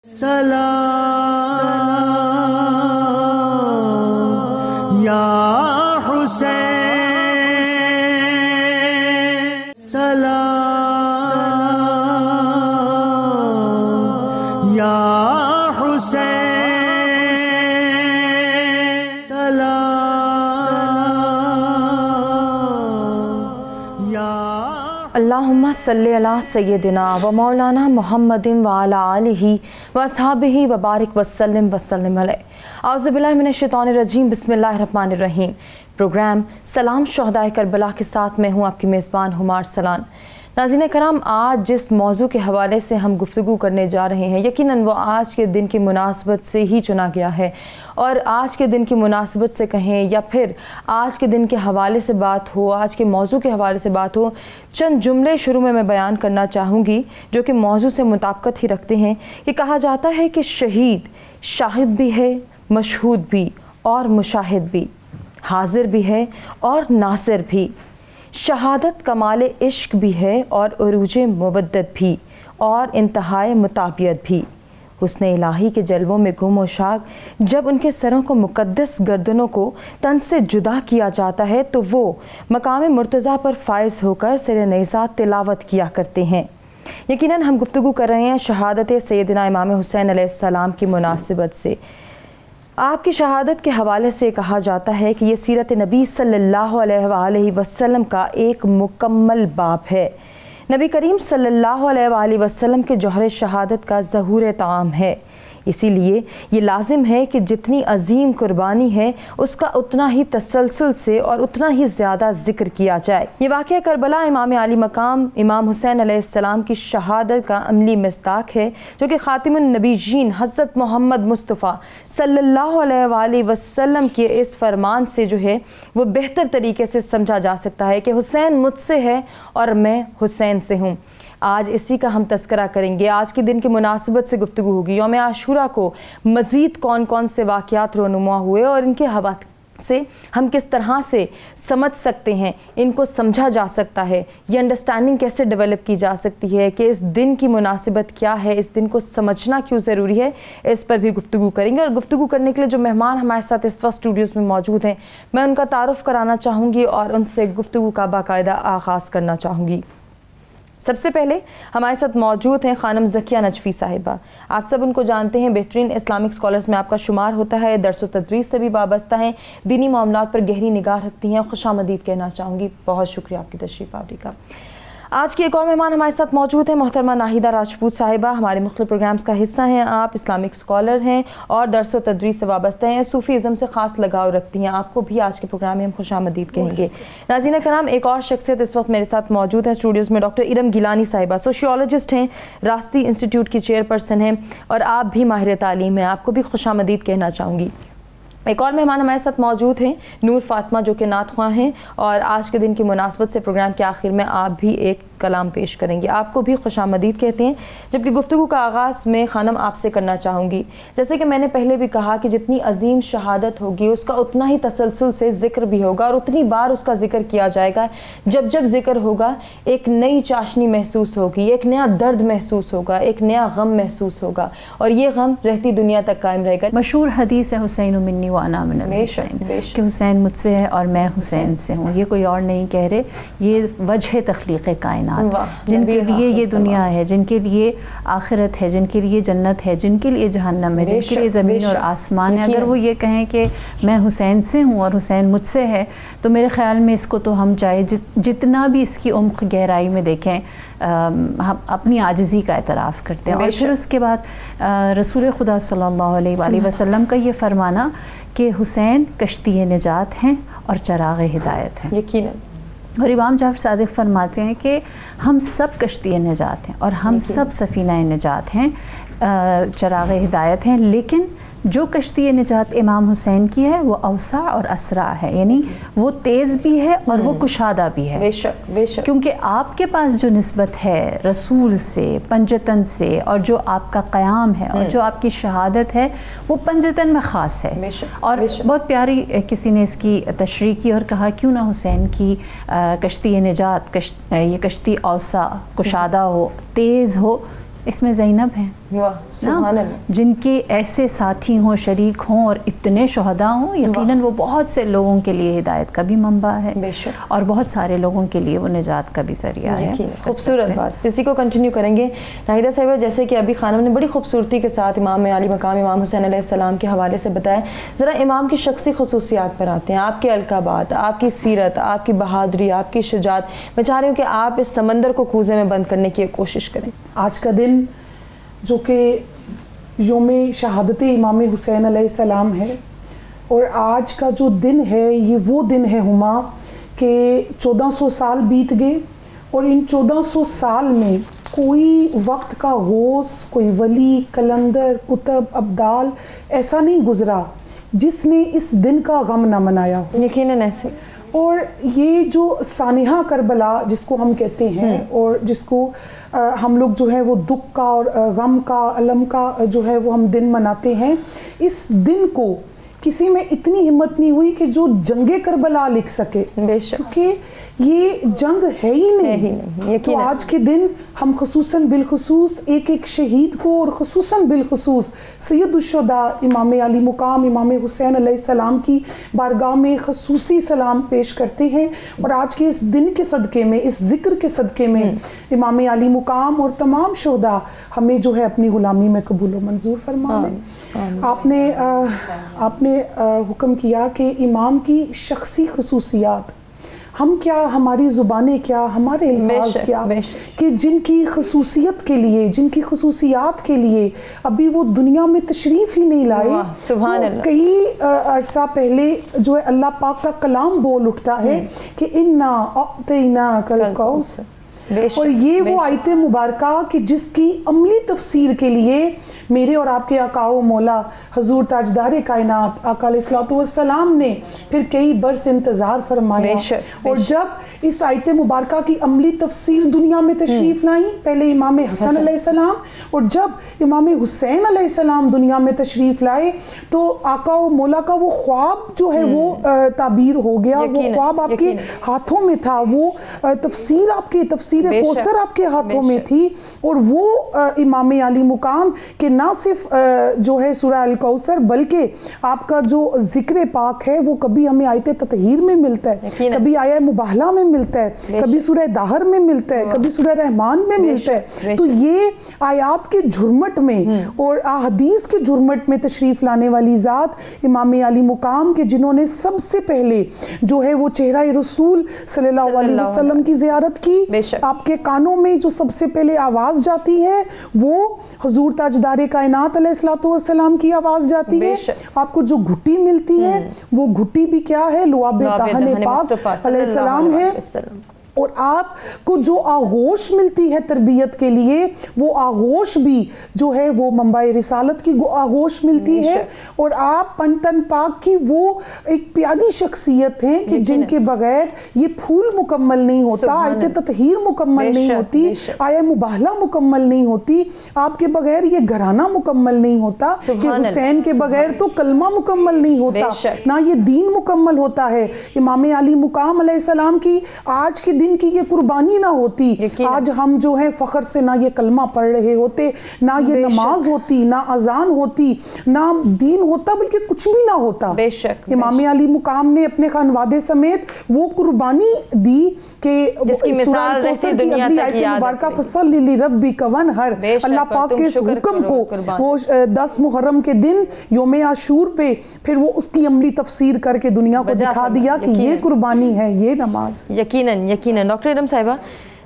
سلام یا حسین، سلام یا حسین، سلام یا اللہم صلی علی سیدنا و مولانا محمد وعلی آلہ و اصحابہ وبارک وسلم علیہ۔ اعوذ باللہ من الشیطان الرجیم، بسم اللہ الرحمن الرحیم۔ پروگرام سلام شہدائے کربلا کے ساتھ میں ہوں آپ کی میزبان ہمار سلان۔ ناظرین کرام، آج جس موضوع کے حوالے سے ہم گفتگو کرنے جا رہے ہیں، یقیناً وہ آج کے دن کی مناسبت سے ہی چنا گیا ہے، اور آج کے دن کی مناسبت سے کہیں یا پھر آج کے دن کے حوالے سے بات ہو، آج کے موضوع کے حوالے سے بات ہو، چند جملے شروع میں بیان کرنا چاہوں گی جو کہ موضوع سے مطابقت ہی رکھتے ہیں۔ کہ کہا جاتا ہے کہ شہید شاہد بھی ہے، مشہود بھی اور مشاہد بھی، حاضر بھی ہے اور ناصر بھی، شہادت کمال عشق بھی ہے اور عروج مودت بھی اور انتہائے مطابعت بھی۔ حسن الہی کے جلووں میں گم و شاک جب ان کے سروں کو مقدس گردنوں کو تن سے جدا کیا جاتا ہے تو وہ مقام مرتضیٰ پر فائز ہو کر سر نیزات تلاوت کیا کرتے ہیں۔ یقیناً ہم گفتگو کر رہے ہیں شہادت سیدنا امام حسین علیہ السلام کی مناسبت سے۔ آپ کی شہادت کے حوالے سے کہا جاتا ہے کہ یہ سیرت نبی صلی اللہ علیہ وآلہ وسلم کا ایک مکمل باب ہے۔ نبی کریم صلی اللہ علیہ وآلہ وسلم کے جوہر شہادت کا ظہور تعام ہے، اسی لیے یہ لازم ہے کہ جتنی عظیم قربانی ہے اس کا اتنا ہی تسلسل سے اور اتنا ہی زیادہ ذکر کیا جائے۔ یہ واقعہ کربلا امام علی مقام امام حسین علیہ السلام کی شہادت کا عملی مصداق ہے، جو کہ خاتم النبیین حضرت محمد مصطفیٰ صلی اللہ علیہ وآلہ وسلم کے اس فرمان سے جو ہے وہ بہتر طریقے سے سمجھا جا سکتا ہے کہ حسین مجھ سے ہے اور میں حسین سے ہوں۔ آج اسی کا ہم تذکرہ کریں گے، آج کے دن کی مناسبت سے گفتگو ہوگی۔ یوم عاشورہ کو مزید کون کون سے واقعات رونما ہوئے اور ان کے حوالے سے ہم کس طرح سے سمجھ سکتے ہیں، ان کو سمجھا جا سکتا ہے، یہ انڈرسٹینڈنگ کیسے ڈیولپ کی جا سکتی ہے کہ اس دن کی مناسبت کیا ہے، اس دن کو سمجھنا کیوں ضروری ہے، اس پر بھی گفتگو کریں گے۔ اور گفتگو کرنے کے لیے جو مہمان ہمارے ساتھ اس وقت اسٹوڈیوز میں موجود ہیں، میں ان کا تعارف کرانا چاہوں گی اور ان سے گفتگو کا باقاعدہ آغاز کرنا چاہوں گی۔ سب سے پہلے ہمارے ساتھ موجود ہیں خانم ذکیہ نجفی صاحبہ۔ آپ سب ان کو جانتے ہیں، بہترین اسلامک اسکالرز میں آپ کا شمار ہوتا ہے، درس و تدریس سے بھی وابستہ ہیں، دینی معاملات پر گہری نگاہ رکھتی ہیں۔ خوش آمدید کہنا چاہوں گی، بہت شکریہ آپ کی تشریف آوری کا۔ آج کی ایک اور مہمان ہمارے ساتھ موجود ہیں، محترمہ ناہیدہ راجپوت صاحبہ۔ ہمارے مختلف پروگرامز کا حصہ ہیں، آپ اسلامک اسکالر ہیں اور درس و تدریس سے وابستہ ہیں، صوفی ازم سے خاص لگاؤ رکھتی ہیں۔ آپ کو بھی آج کے پروگرام میں ہم خوش آمدید کہیں گے۔ ناظرین کرام، ایک اور شخصیت اس وقت میرے ساتھ موجود ہیں اسٹوڈیوز میں، ڈاکٹر ارم گیلانی صاحبہ، سوشیولوجسٹ ہیں، راستی انسٹیٹیوٹ کی چیئرپرسن ہیں اور آپ بھی ماہر تعلیم ہیں۔ آپ کو بھی خوش آمدید کہنا چاہوں گی۔ ایک اور مہمان ہمارے ساتھ موجود ہیں نور فاطمہ، جو کہ نعت خواں ہیں، اور آج کے دن کی مناسبت سے پروگرام کے آخر میں آپ بھی ایک کلام پیش کریں گے۔ آپ کو بھی خوش آمدید کہتے ہیں۔ جبکہ گفتگو کا آغاز میں خانم آپ سے کرنا چاہوں گی، جیسے کہ میں نے پہلے بھی کہا کہ جتنی عظیم شہادت ہوگی اس کا اتنا ہی تسلسل سے ذکر بھی ہوگا اور اتنی بار اس کا ذکر کیا جائے گا۔ جب جب ذکر ہوگا ایک نئی چاشنی محسوس ہوگی، ایک نیا درد محسوس ہوگا، ایک نیا غم محسوس ہوگا، اور یہ غم رہتی دنیا تک قائم رہے گا۔ مشہور حدیث ہے حسین منی وانا من الحسین، کہ حسین مجھ سے ہے اور میں حسین سے ہوں۔ یہ کوئی اور نہیں کہہ رہے، یہ وجہ تخلیق کائنات، جن کے لیے یہ دنیا ہے، جن کے لیے آخرت ہے، جن کے لیے جنت ہے، جن کے لیے جہنم ہے، جن کے لیے زمین اور آسمان ہے۔ اگر وہ یہ کہیں کہ میں حسین سے ہوں اور حسین مجھ سے ہے، تو میرے خیال میں اس کو تو ہم چاہے جتنا بھی اس کی عمق گہرائی میں دیکھیں، ہم اپنی عاجزی کا اعتراف کرتے ہیں۔ اور پھر اس کے بعد رسول خدا صلی اللہ علیہ وآلہ وسلم کا یہ فرمانا کہ حسین کشتی نجات ہیں اور چراغ ہدایت ہیں۔ یقیناً۔ اور امام جعفر صادق فرماتے ہیں کہ ہم سب کشتی نجات ہیں اور ہم سب سفینہ نجات ہیں، چراغ ہدایت ہیں، لیکن جو کشتی نجات امام حسین کی ہے وہ اوسع اور اسرع ہے، یعنی وہ تیز بھی ہے اور وہ کشادہ بھی ہے۔ بے شک بے شک، کیونکہ آپ کے پاس جو نسبت ہے رسول سے، پنجتن سے، اور جو آپ کا قیام ہے اور جو آپ کی شہادت ہے وہ پنجتن میں خاص ہے۔ اور بہت پیاری کسی نے اس کی تشریح کی اور کہا کیوں نہ حسین کی کشتی نجات، یہ کشتی اوسع، کشادہ ہو، تیز ہو، اس میں زینب ہیں، वाह सुभान अल्लाह, جن کے ایسے ساتھی ہوں، شریک ہوں اور اتنے شہداء ہوں، یقیناً وہ بہت سے لوگوں کے لیے ہدایت کا بھی منبع ہے بے شک، اور بہت سارے لوگوں کے لیے وہ نجات کا بھی ذریعہ ہے. خوبصورت بات. اسی کو کنٹینیو کریں گے ناہیدہ صاحبہ. جیسے کہ ابھی خانم نے بڑی خوبصورتی کے ساتھ امام علی مقام امام حسین علیہ السلام کے حوالے سے بتایا، ذرا امام کی شخصی خصوصیات پر آتے ہیں. آپ کے القابات، آپ کی سیرت، آپ کی بہادری، آپ کی شجاعت. میں چاہ رہی ہوں کہ آپ اس سمندر کو کوزے میں بند کرنے کی کوشش کریں. آج کا دن جو کہ یوم شہادت امام حسین علیہ السلام ہے، اور آج کا جو دن ہے یہ وہ دن ہے ہما کہ 1400 سال بیت گئے، اور ان 1400 سال میں کوئی وقت کا غوث، کوئی ولی، کلندر، کتب، ابدال ایسا نہیں گزرا جس نے اس دن کا غم نہ منایا ہو. یقیناً ایسے. اور یہ جو سانحہ کربلا جس کو ہم کہتے ہیں، اور جس کو ہم لوگ جو ہے وہ دکھ کا اور غم کا، علم کا جو ہے وہ ہم دن مناتے ہیں، اس دن کو کسی میں اتنی ہمت نہیں ہوئی کہ جو جنگ کربلا لکھ سکے، بے شک، کیونکہ یہ جنگ ہے ہی نہیں. تو یقیناً آج کے دن ہم خصوصاً بالخصوص ایک ایک شہید کو، اور خصوصاً بالخصوص سید الشہداء امام علی مقام امام حسین علیہ السلام کی بارگاہ میں خصوصی سلام پیش کرتے ہیں. اور آج کے اس دن کے صدقے میں، اس ذکر کے صدقے میں امام علی مقام اور تمام شہداء ہمیں جو ہے اپنی غلامی میں قبول و منظور فرما لیں. آپ نے حکم کیا کہ امام کی شخصی خصوصیات، ہم کیا، ہماری زبانیں کیا، ہمارے الفاظ کیا، کہ جن کی خصوصیت کے لیے، جن کی خصوصیات کے لیے ابھی وہ دنیا میں تشریف ہی نہیں لائے. سبحان اللہ. کئی عرصہ پہلے جو ہے اللہ پاک کا کلام بول اٹھتا ہے کہ اِنَّا أَعْطَيْنَاكَ الْكَوْثَرَ، اور یہ وہ آیت مبارکہ کہ جس کی عملی تفسیر کے لیے میرے اور آپ کے آقا و مولا حضور تاجدار کائنات آقا علیہ الصلوۃ والسلام نے پھر کئی برس انتظار فرمایا. اور جب اس آیت مبارکہ کی عملی تفسیر دنیا میں تشریف لائیں، پہلے امام حسن علیہ السلام، اور جب امام حسین علیہ السلام دنیا میں تشریف لائے تو آقا و مولا کا وہ خواب جو ہے وہ تعبیر ہو گیا. وہ خواب آپ کے ہاتھوں میں تھا، وہ تفسیر آپ کی تفسیر کوثر آپ کے ہاتھوں میں تھی. اور وہ امام علی مقام کہ نہ صرف جو ہے سورہ الکوثر بلکہ آپ کا جو ذکر پاک ہے وہ کبھی ہمیں آیت تطہیر میں ملتا ہے، کبھی آیہ مباہلہ میں ملتا ہے، کبھی سورہ دہر میں ملتا ہے، کبھی سورہ رحمان میں ملتا ہے. تو یہ آیات کے جھرمٹ میں اور احادیث کے جھرمٹ میں تشریف لانے والی ذات امام علی مقام کے جنہوں نے سب سے پہلے جو ہے وہ چہرہ رسول صلی اللہ علیہ وسلم کی زیارت کی. آپ کے کانوں میں جو سب سے پہلے آواز جاتی ہے وہ حضور تاجدار کائنات علیہ الصلوۃ والسلام کی آواز جاتی ہے. آپ کو جو گھٹی ملتی ہے وہ گھٹی بھی کیا ہے؟ لعاب طاہر پاک علیہ السلام ہے. اور آپ کو جو آغوش ملتی ہے تربیت کے لیے وہ آغوش بھی جو ہے وہ منبع رسالت کی آغوش ملتی ہے. اور آپ پنتن پاک کی وہ ایک پیاری شخصیت ہیں کہ جن کے بغیر یہ پھول مکمل نہیں ہوتا، آیت تطہیر مکمل نہیں ہوتی، آیہ مباہلہ مکمل نہیں ہوتی، آپ کے بغیر یہ گھرانہ مکمل نہیں ہوتا، کہ حسین کے بغیر تو کلمہ مکمل نہیں ہوتا، نہ یہ دین مکمل ہوتا ہے. امام علی مقام علیہ السلام کی آج کے دن کی یہ قربانی نہ ہوتی، آج ہم جو ہیں فخر سے نہ یہ کلمہ پڑھ رہے ہوتے، نہ یہ نماز ہوتی، نہ اذان ہوتی، نہ دین ہوتا، بلکہ کچھ بھی نہ ہوتا. امام علی مقام نے اپنے خانوادے سمیت وہ قربانی دی کہ جس کی مثال رہتی دنیا تک یاد مبارکہ فصلی لربک وانحر، اللہ پاک کے اس حکم کو وہ 10 محرم کے دن یوم عاشور پہ پھر وہ اس کی عملی تفسیر کر کے دنیا کو دکھا دیا کہ یہ قربانی ہے، یہ نماز. یقیناً ڈاکٹر ارم صاحبہ،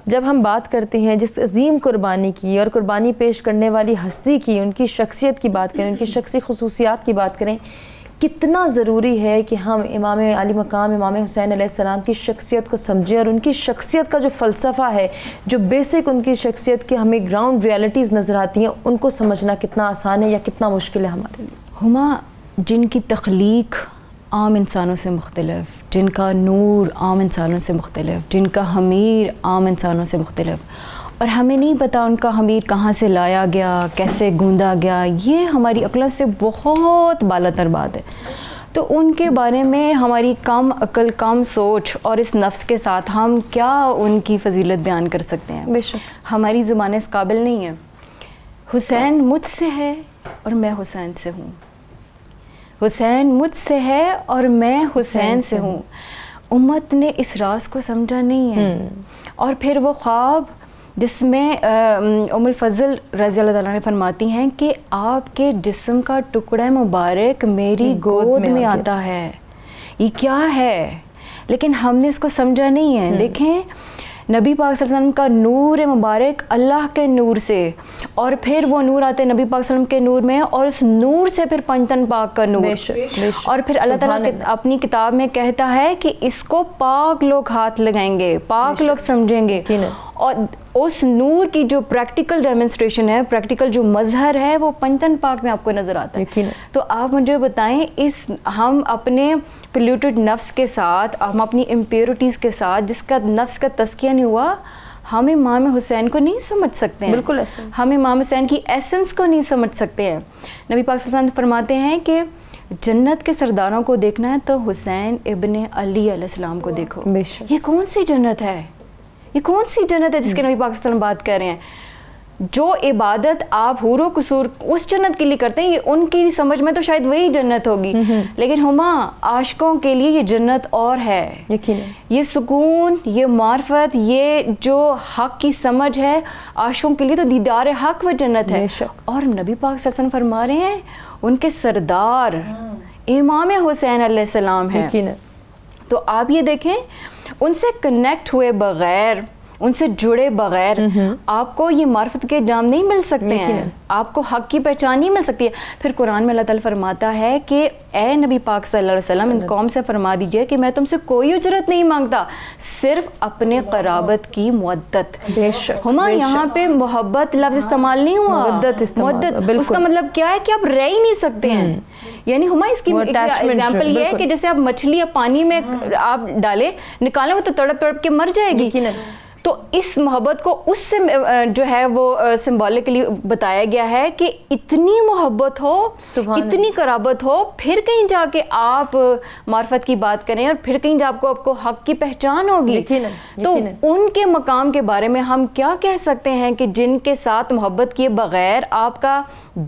جب ہم بات کرتے ہیں جس عظیم قربانی کی اور قربانی پیش کرنے والی ہستی کی، ان کی شخصیت کی بات کریں، ان کی شخصی خصوصیات کی بات کریں، کتنا ضروری ہے کہ ہم امام علی مقام امام حسین علیہ السلام کی شخصیت کو سمجھیں، اور ان کی شخصیت کا جو فلسفہ ہے، جو بیسک ان کی شخصیت کے ہمیں گراؤنڈ ریالٹیز نظر آتی ہیں، ان کو سمجھنا کتنا آسان ہے یا کتنا مشکل ہے ہمارے لیے. ہما جن کی تخلیق عام انسانوں سے مختلف، جن کا نور عام انسانوں سے مختلف، جن کا حمیر عام انسانوں سے مختلف، اور ہمیں نہیں پتہ ان کا حمیر کہاں سے لایا گیا، کیسے گوندا گیا، یہ ہماری عقل سے بہت بالا تر بات ہے. تو ان کے بارے میں ہماری کم عقل، کم سوچ اور اس نفس کے ساتھ ہم کیا ان کی فضیلت بیان کر سکتے ہیں؟ بے شک ہماری زبانیں اس قابل نہیں ہیں. حسین مجھ سے ہے اور میں حسین سے ہوں، حسین مجھ سے ہے اور میں حسین سے ہوں. امت نے اس راز کو سمجھا نہیں ہے. اور پھر وہ خواب جس میں ام الفضل رضی اللہ تعالیٰ نے فرماتی ہیں کہ آپ کے جسم کا ٹکڑا مبارک میری گود میں آتا ہے، یہ کیا ہے؟ لیکن ہم نے اس کو سمجھا نہیں ہے. دیکھیں نبی پاک صلی اللہ علیہ وسلم کا نور مبارک اللہ کے نور سے، اور پھر وہ نور آتے نبی پاک صلی اللہ علیہ وسلم کے نور میں، اور اس نور سے پھر پنجتن پاک کا نور. اور پھر اللہ تعالیٰ اپنی کتاب میں کہتا ہے کہ اس کو پاک لوگ ہاتھ لگائیں گے، پاک لوگ سمجھیں گے. اور اس نور کی جو پریکٹیکل ڈیمونسٹریشن ہے، پریکٹیکل جو مظہر ہے، وہ پنجتن پاک میں آپ کو نظر آتا ہے. تو آپ مجھے بتائیں، ہم اپنے پلیوٹڈ نفس کے ساتھ، ہم اپنی امپیورٹیز کے ساتھ، جس کا نفس کا تزکیہ نہیں ہوا، ہم امام حسین کو نہیں سمجھ سکتے ہیں. بالکل ہم امام حسین کی ایسنس کو نہیں سمجھ سکتے ہیں. نبی پاک صلی اللہ علیہ وسلم فرماتے ہیں کہ جنت کے سرداروں کو دیکھنا ہے تو حسین ابن علی علیہ السلام کو دیکھو. یہ کون سی جنت ہے؟ یہ کون سی جنت ہے جس کے نبی پاک صلی اللہ علیہ وسلم بات کر رہے ہیں؟ جو عبادت آپ حور و قصور اس جنت کے لیے کرتے ہیں، یہ ان کی سمجھ میں تو شاید وہی جنت ہوگی، لیکن ہما عاشقوں کے لیے یہ جنت اور ہے. یہ سکون، یہ معرفت، یہ جو حق کی سمجھ ہے عاشقوں کے لیے، تو دیدار حق و جنت ہے. اور نبی پاک صلی اللہ علیہ وسلم فرما رہے ہیں ان کے سردار امام حسین علیہ السلام ہیں. تو آپ یہ دیکھیں، ان سے کنیکٹ ہوئے بغیر، ان سے جڑے بغیر آپ کو یہ معرفت کے جام نہیں مل سکتے ہیں، آپ کو حق کی پہچان نہیں مل سکتی ہے. پھر قرآن میں اللہ تعالیٰ فرماتا ہے کہ اے نبی پاک صلی اللہ علیہ وسلم، ان قوم سے فرما دیجئے کہ میں تم سے کوئی اجرت نہیں مانگتا، صرف اپنے قرابت کی مودت. ہما یہاں پہ محبت لفظ استعمال نہیں ہوا، مودت. اس کا مطلب کیا ہے کہ آپ رہ ہی نہیں سکتے ہیں. یعنی ہما اس کی ایگزامپل یہ ہے کہ جیسے آپ مچھلی یا پانی میں آپ ڈالے نکالیں، وہ تو تڑپ تڑپ کے مر جائے گی. تو اس محبت کو اس سے جو ہے وہ سمبولکلی بتایا گیا ہے کہ اتنی محبت ہو، اتنی قرابت ہو، پھر کہیں جا کے آپ معرفت کی بات کریں، اور پھر کہیں جا آپ کو حق کی پہچان ہوگی. تو ان کے مقام کے بارے میں ہم کیا کہہ سکتے ہیں کہ جن کے ساتھ محبت کیے بغیر آپ کا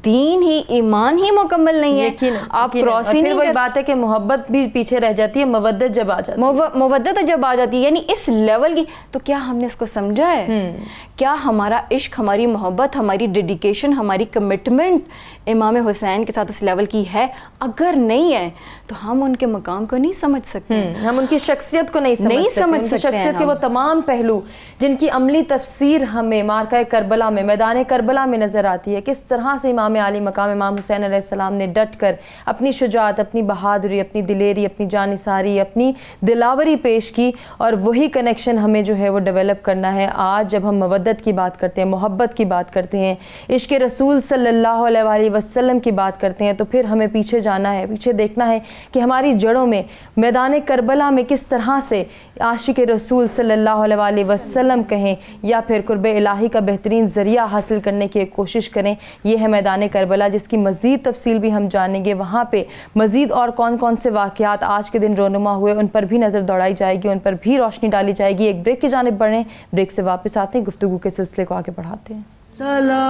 دین ہی، ایمان ہی مکمل نہیں ہے، آپ کراس ہی نہیں. وہی بات ہے کہ محبت بھی پیچھے رہ جاتی ہے، مودت جب آ جاتی ہے، مودت جب آ جاتی ہے، یعنی اس لیول کی. تو کیا ہم نے اس کو سمجھا ہے؟ کیا ہمارا عشق، ہماری محبت، ہماری ڈیڈیکیشن، ہماری کمٹمنٹ امام حسین کے ساتھ اس لیول کی ہے؟ اگر نہیں ہے تو ہم ان کے مقام کو نہیں سمجھ سکتے، ہم ان کی شخصیت کو نہیں سمجھ سکتے. شخصیت کے وہ تمام پہلو جن کی عملی تفسیر ہمیں مارکہ کربلا میں، میدان کربلا میں نظر آتی ہے. کس طرح سے امام عالی مقام امام حسین علیہ السلام نے ڈٹ کر اپنی شجاعت، اپنی بہادری، اپنی دلیری، اپنی جانثاری، اپنی دلاوری پیش کی. اور وہی کنیکشن ہمیں جو ہے وہ ڈیولپ کرنا ہے. آج جب ہم مودت کی بات کرتے ہیں، محبت کی بات کرتے ہیں، عشق رسول صلی اللہ علیہ وآلہ وسلم کی بات کرتے ہیں، تو پھر ہمیں پیچھے جانا ہے، پیچھے دیکھنا ہے کہ ہماری جڑوں میں میدان کربلا میں کس طرح سے عاشق رسول صلی اللہ علیہ وآلہ وسلم کہیں یا پھر قرب الہی کا بہترین ذریعہ حاصل کرنے کی کوشش کریں. یہ ہے میدان کربلا، جس کی مزید تفصیل بھی ہم جانیں گے. وہاں پہ مزید اور کون کون سے واقعات آج کے دن رونما ہوئے، ان پر بھی نظر دوڑائی جائے گی، ان پر بھی روشنی ڈالی جائے گی. ایک بریک کی جانب بڑھیں، بریک سے واپس آتے ہیں، گفتگو کے سلسلے کو آگے بڑھاتے ہیں. سلام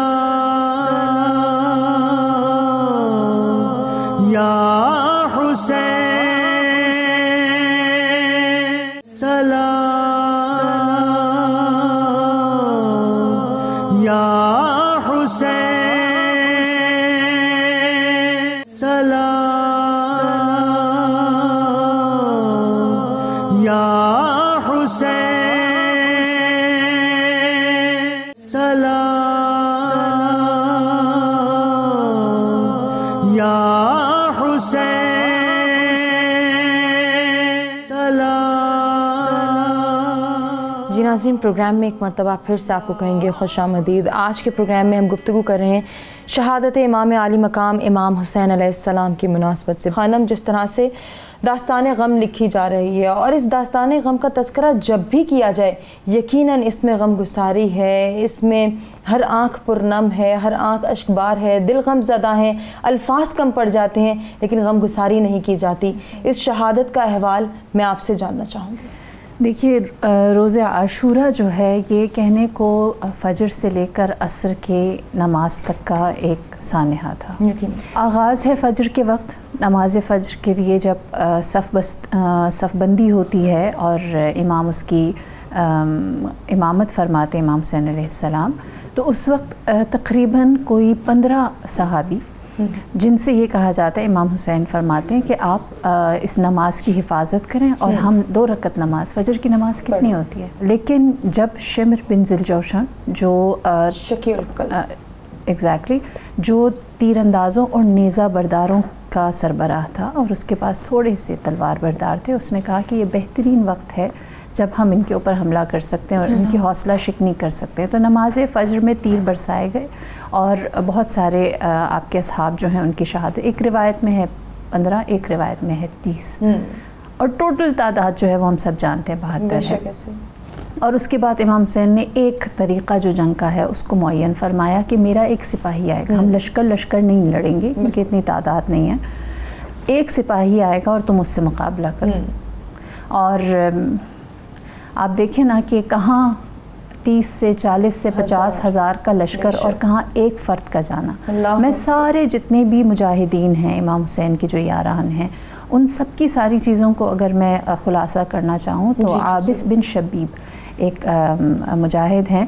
یا حسین، سلام یا حسین، سلام یا حسین، سلام یا حسین، جی ناظرین، پروگرام میں ایک مرتبہ پھر سے آپ کو کہیں گے خوش آمدید. آج کے پروگرام میں ہم گفتگو کر رہے ہیں شہادت امام عالی مقام امام حسین علیہ السلام کی مناسبت سے. خانم، جس طرح سے داستان غم لکھی جا رہی ہے، اور اس داستان غم کا تذکرہ جب بھی کیا جائے یقیناً اس میں غم گساری ہے، اس میں ہر آنکھ پرنم ہے، ہر آنکھ اشکبار ہے، دل غم زدہ ہیں، الفاظ کم پڑ جاتے ہیں، لیکن غم گساری نہیں کی جاتی. اس شہادت کا احوال میں آپ سے جاننا چاہوں گی. देखिए रोज़े आशूरा जो है ये कहने को फजर से लेकर असर के नमाज तक का एक सानहा था। आगाज़ है फजर के वक्त, नमाज फ़जर के लिए जब सफ़बंदी होती है और इमाम उसकी इमामत फरमाते इमाम हुसैन अलैहिस्सलाम, तो उस वक्त तकरीबन कोई 15 सहाबी जिनसे ये कहा जाता है, इमाम हुसैन फरमाते हैं कि आप इस नमाज की हिफाजत करें और हम 2 रकत नमाज, फजर की नमाज कितनी होती है, लेकिन जब शिमर बिन ज़िलजौशन जो एग्जैक्टली जो तीरंदाज़ों और नेज़ा बरदारों का सरबराह था और उसके पास थोड़े से तलवार बरदार थे, उसने कहा कि ये बेहतरीन वक्त है जब हम इनके ऊपर हमला कर सकते हैं और इनकी हौसला शिकनी कर सकते हैं। तो नमाज फ़जर में तीर बरसाए गए और बहुत सारे आपके असहाब जो हैं उनकी शहादत, एक रिवायत में है 15, एक रिवायत में है 30 और टोटल तादाद जो है वो हम सब जानते हैं 72 है। और उसके बाद इमाम हुसैन ने एक तरीक़ा जो जंग का है उसको मुअय्यन फरमाया कि मेरा एक सिपाही आएगा, हम लश्कर नहीं लड़ेंगे क्योंकि इतनी तादाद नहीं है, एक सिपाही आएगा और तुम उससे मुकाबला करो। और आप देखें ना कि कहाँ 30 से 40 से 50 हज़ार का लश्कर और कहाँ एक फ़र्द का जाना। मैं सारे जितने भी मुजाहिदीन हैं इमाम हुसैन की जो यारान हैं उन सब की सारी चीज़ों को अगर मैं ख़ुलासा करना चाहूँ तो आबिस बिन शबीब एक मुजाहिद हैं,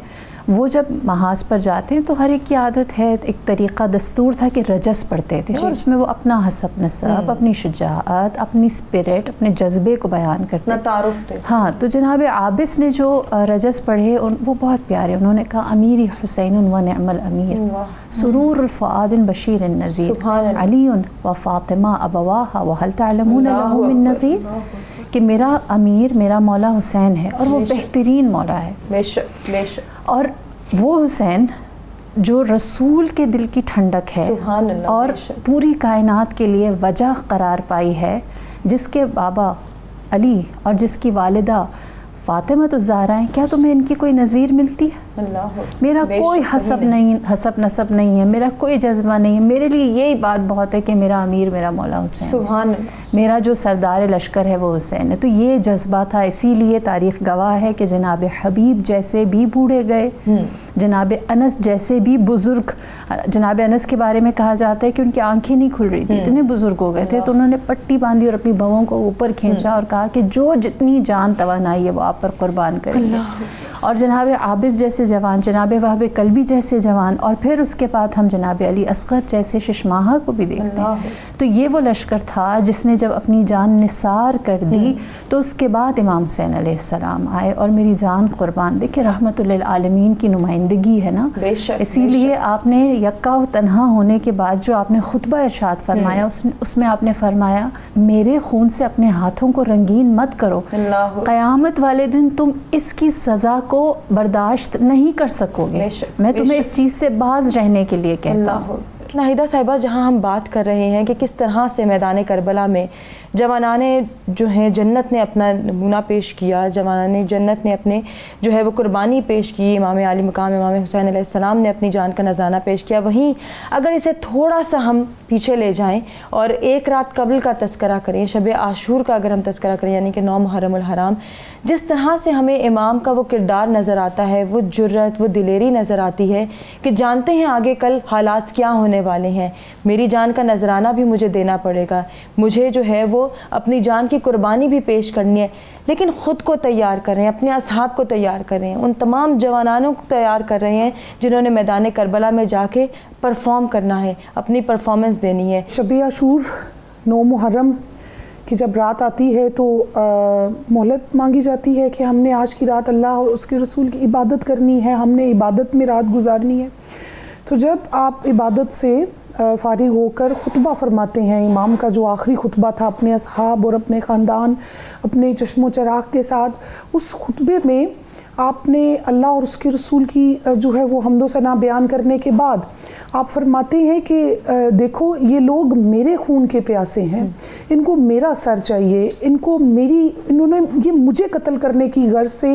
वो जब महाज पर जाते हैं तो हर एक की आदत है, एक तरीक़ा दस्तूर था कि रजस पढ़ते थे और उसमें वो अपना हसब नसब, अपनी शुजाअत, अपनी स्पिरिट, अपने जज्बे को बयान करते थे, तारुफ थे। हाँ, तो जनाब आबिस ने जो रजस पढ़े वो बहुत प्यारे, उन्होंने कहा अमीरी हुसैन व निअमल अमीर, सुरूरुल फ़ुआदिन बशीरिन नज़ीर, अलीउन व फ़ातिमा अबवाहा व हल तअलमून लहू मिन नज़ीर, कि मेरा अमीर मेरा मौला हुसैन है और वो बेहतरीन मौला है। बेशक। और वो हुसैन जो रसूल के दिल की ठंडक है और पूरी कायनात के लिए वजह करार पाई है, जिसके बाबा अली और जिसकी वालिदा फ़ातिमा तो ज़हरा हैं, क्या तुम्हें इनकी कोई नज़ीर मिलती है? मेरा कोई हसब नसब नहीं है, मेरा कोई जज्बा नहीं है, मेरे लिए यही बात बहुत है कि मेरा अमीर मेरा मौला हुसैन है, मेरा जो सरदार लश्कर है वो हुसैन है। तो ये जज्बा था, इसीलिए तारीख़ गवाह है कि जनाब हबीब जैसे भी बूढ़े गए, जनाब अनस जैसे भी बुज़ुर्ग, जनाब अनस के बारे में कहा जाता है कि उनकी आंखें नहीं खुल रही थी, इतने बुज़ुर्ग हो गए थे, तो उन्होंने पट्टी बांधी और अपनी बवों को ऊपर खींचा और कहा कि जो जितनी जान तवानाई है वो आप पर कुर्बान करेंगे। और जनाब आबिस जैसे जवान, जनाब वहाब कल्बी जैसे जवान, और फिर उसके बाद हम जनाब अली असगर जैसे शिशमाहा को भी देखते हैं। तो ये वो लश्कर था जिसने जब अपनी जान निसार कर दी तो उसके बाद इमाम हुसैन अलैहिस्सलाम आए और मेरी जान कुर्बान। देखिए रहमतुल्लिल आलमीन की नुमाइंदगी है ना, इसीलिए आपने यक्का व तन्हा होने के बाद जो आपने खुतबा इरशाद फरमाया उसमें आपने फरमाया मेरे खून से अपने हाथों को रंगीन मत करो, क़यामत वाले दिन तुम इसकी सज़ा को बर्दाश्त नहीं कर सकोगे, मैं तुम्हें इस चीज़ से बाज रहने के लिए कहता हूँ। नाहिदा साहिबा, जहाँ हम बात कर रहे हैं कि किस तरह से मैदान करबला में जवानाने जो हैं जन्नत ने अपना नमूना पेश किया, जवानाने जन्नत ने अपने जो है वो कुर्बानी पेश की, इमाम आली मकाम इमाम हुसैन अलैहिस्सलाम ने अपनी जान का नज़ाना पेश किया। वहीं अगर इसे थोड़ा सा हम पीछे ले जाएं और एक रात कबल का तस्करा करें, शब आशूर का अगर हम तस्करा करें, यानी कि 9 मुहर्रम उल हराम, जिस तरह से हमें इमाम का वो किरदार नज़र आता है, वो जुर्रत, वो दिलेरी नज़र आती है कि जानते हैं आगे कल हालात क्या होने वाले हैं, मेरी जान का नजराना भी मुझे देना पड़ेगा, मुझे जो है वो अपनी जान की कुर्बानी भी पेश करनी है, लेकिन ख़ुद को तैयार कर रहे हैं, अपने असहाब को तैयार कर रहे हैं, उन तमाम जवानानों को तैयार कर रहे हैं जिन्होंने मैदान करबला में जाके परफॉर्म करना है, अपनी परफॉर्मेंस देनी है। शब आशूर 9 मुहर्रम कि जब रात आती है तो मोहलत मांगी जाती है कि हमने आज की रात अल्लाह और उसके रसूल की इबादत करनी है, हमने इबादत में रात गुजारनी है। तो जब आप इबादत से फारिग होकर खुतबा फरमाते हैं, इमाम का जो आखिरी खुतबा था अपने असहाब और अपने ख़ानदान, अपने चश्मो चराग के साथ, उस खुतबे में आपने अल्लाह और उसके रसूल की जो है वो हम्दो सना बयान करने के बाद आप फरमाते हैं कि देखो ये लोग मेरे खून के प्यासे हैं, इनको मेरा सर चाहिए, इन्होंने ये मुझे कत्ल करने की गर्ज से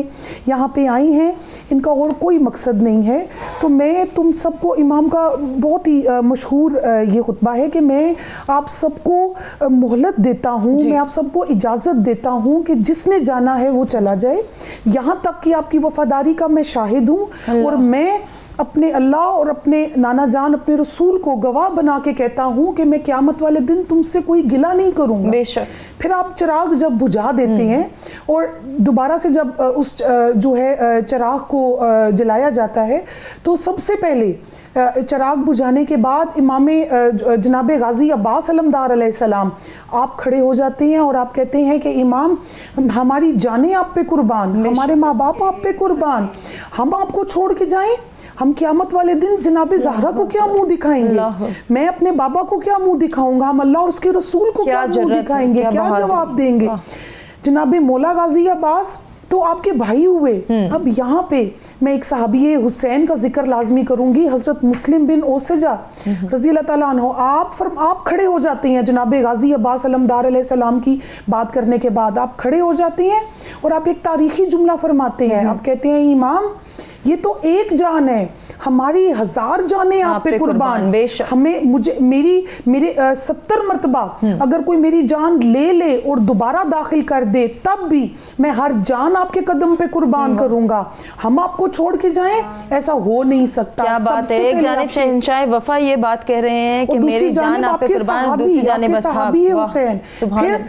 यहाँ पे आई हैं, इनका और कोई मकसद नहीं है। तो मैं तुम सबको, इमाम का बहुत ही मशहूर ये खुतबा है कि मैं आप सबको मोहलत देता हूँ, मैं आप सबको इजाज़त देता हूँ कि जिसने जाना है वो चला जाए, यहाँ तक कि आपकी वफादारी का मैं शाहिद हूँ, और मैं अपने अल्लाह और अपने नाना जान अपने रसूल को गवाह बना के कहता हूँ कि मैं क़यामत वाले दिन तुमसे कोई गिला नहीं करूँगा। बेशक। फिर आप चिराग जब बुझा देते हैं और दोबारा से जब उस जो है चिराग को जलाया जाता है, तो सबसे पहले चिराग बुझाने के बाद इमाम जनाब गाजी अब्बास अलमदार अलैहिस्सलाम आप खड़े हो जाते हैं और आप कहते हैं कि इमाम हमारी जानें आप पे कुर्बान, हमारे माँ बाप आप पे कुर्बान, हम आपको छोड़ के जाएं, हम क़यामत वाले दिन जनाब ज़हरा को क्या मुंह दिखाएंगे, मैं अपने बाबा को क्या मुंह दिखाऊंगा, हम अल्लाह और उसके रसूल को क्या मुंह दिखाएंगे, क्या जवाब देंगे। जनाब मौला गाजी अब्बास तो आपके भाई हुए। अब यहाँ पे मैं एक सहाबी हुसैन का जिक्र लाजमी करूंगी, हजरत मुस्लिम बिन ओसजा रज़ी अल्लाह ताला अन्हु। आप खड़े हो जाते हैं जनाब गाजी अब्बास अलमदार अलैहिस्सलाम की बात करने के बाद, आप खड़े हो जाते हैं और आप एक तारीखी जुमला फरमाते हैं। आप कहते हैं इमाम ये तो एक जान है, हमारी 1000 जानें आप पे कुर्बान, हमें मेरे 70 मरतबा अगर कोई मेरी जान ले और दोबारा दाखिल कर दे तब भी मैं हर जान आपके कदम पे कुर्बान करूंगा, हम आपको छोड़ के जाएं, ऐसा हो नहीं सकता। क्या बात है। एक जानिब शहंशाह वफा ये बात कह रहे हैं कि मेरी जान आप पे कुर्बान, दूसरी जानिब सहाबी हुसैन। फिर